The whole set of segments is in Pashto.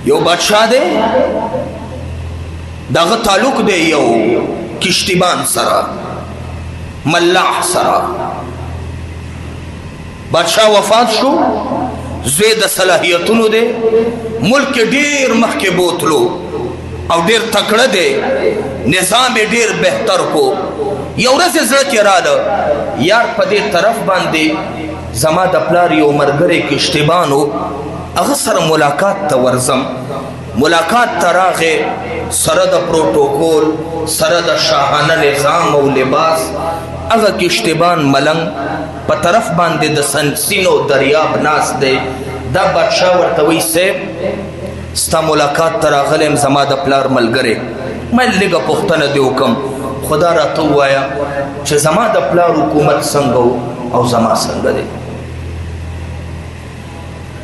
یو بادشاہ دی دغه تعلق دی یو کشتیبان سره ملاح سره. بادشاہ وفات شو، زوی د صلاحیتونو دی، ملک ډیر مخکې بوتلو او ډیر تکړه دی، نظام ډیر بهتر کو. یو ورځ زړه کې راله یار په دې طرف باندې زما د پلار یو ملګری کشتیبانو، هغه سره ملاقات ته ورځم. ملاقات ته راغې، سره د پروتوکول، سره د شاهانه نظام او لباس. هغه کشتیبان ملنګ په طرف باندې د سینو دریاب ناست دی. دا بادشاه ورته وایي صاحب ستا ملاقات ته راغلی یم، زما د پلار ملګری، ما لږه پوښتنه دې وکړم، خدا راته ووایه چې زما د پلار حکومت څنګه او زما څنګه دی.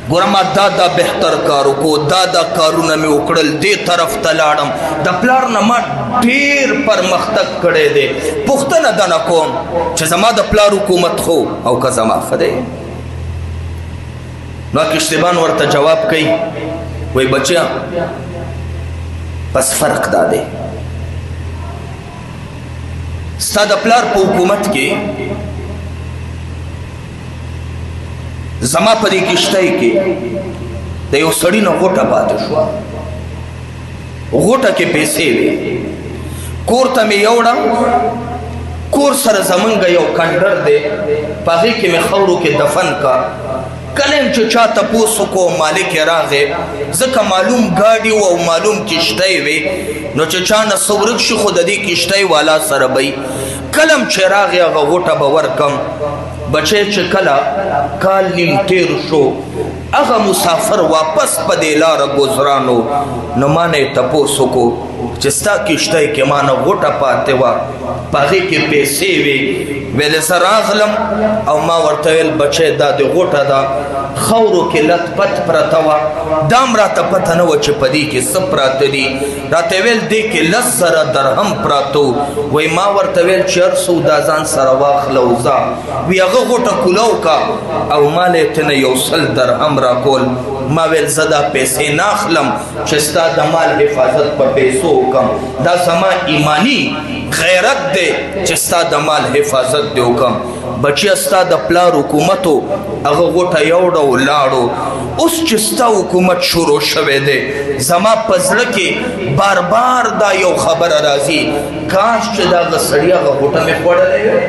ګوره ما دا بهتر کار وکړو، دا کارونه مې وکړل، دې طرف ته لاړم، د پلار نه ما ډېر پرمختګ کړی دی. پوښتنه دنه کوم چې زما د پلار حکومت خو او که زما ښه دی. نو کشتیبان ورته جواب کوي، وایي بچیا بس فرق دا دی، ستا د پلار په حکومت کې زما په دې کشتۍ کې د یو سړي نه غوټه پاتې شوه. غوټه کې پیسې وې، کور ته مې یوړه، کور سره زمونږ یو کنډر دی، په هغې کې مې خاورو کې دفن کا. کله یم چې چا تپوس وکړو مالک یې راغی، ځکه معلوم ګاډي و او معلوم کشتۍ وې، نو چې چا نه څه ورک شي خو د دې کشتۍ والا سره به یي. کله چې راغی هغه غوټه به ورکم. بچی چې کله کال نیم تیر شو، هغه مسافر واپس په دې لاره ګذرانو، نو ما نه یې تپوس وکړو چې ستا کشتۍ کې ما نه غوټه پاتې وه، په هغې کې پیسې وې. ویلې زه راغلم او ما ورته ویل بچی دا د غوټه ده، خاورو کې لت پت پرته وه، دا هم راته پته نه وه چې په دې کې څه پراته دي. راته ویل دې کې 10,000 درهم پراته وو. وایي ما ورته ویل چې هر څه دا ځان سره واخله او ځه. وی هغه غوټه کولاو کا او ما له یې تنه 100 درهم راکول. ما ویل زه دا پیسې نه اخلم چې ستا د مال حفاظت په پیسو وکړم، دا زما ایمانی غیرت دی چې ستا د مال حفاظت دې وکړم. بچیه ستا د پلار حکومتو هغه غوټه یوړه او لاړو. اوس چې ستا حکومت شروع شوی دی، زما په زړه کې بار بار دا یو خبره راځي، کاش چې دغه سړي هغه غوټه مې خوړلی وی،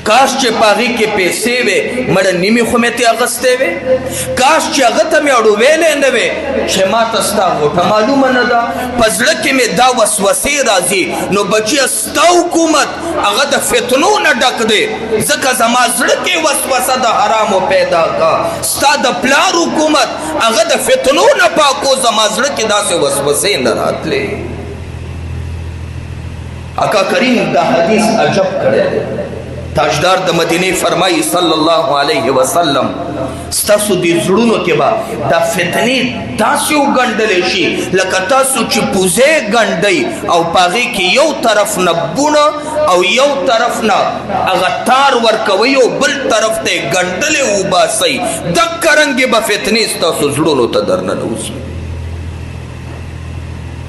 کاش چې په هغې کې پیسې وې، مړه نیمې خو مې ترې اخیستې وې، کاش چې هغه ته مې اړویلی نه وې چې ما ته ستا غوټه معلومه نه ده. په زړه کې مې دا وسوسې راځي. نو بچیه ستا حکومت هغه د فتنو نه ډک دی، ځکه زما زړه کې وسوسه د حرامو پیدا کا. ستا د پلار حکومت هغه د فتنو نه پاکو، زما زړه کې داسې وسوسې نه راتلې. آقا کریم دا حدیث عجب کړی دی. تاجدار د مدینه فرمایي صلی الله علیه وسلم ستاسو د زړونو کې به دا فتنې داسې وګنډلی شي لکه تاسو چې پوزې ګنډئ او په هغې کې یو طرف نه بونه او یو طرف نه هغه تار ورکوئ او بل طرف ته یې ګنډلې وباسئ. دقه رنګې به فتنې ستاسو زړونو ته درننوځي.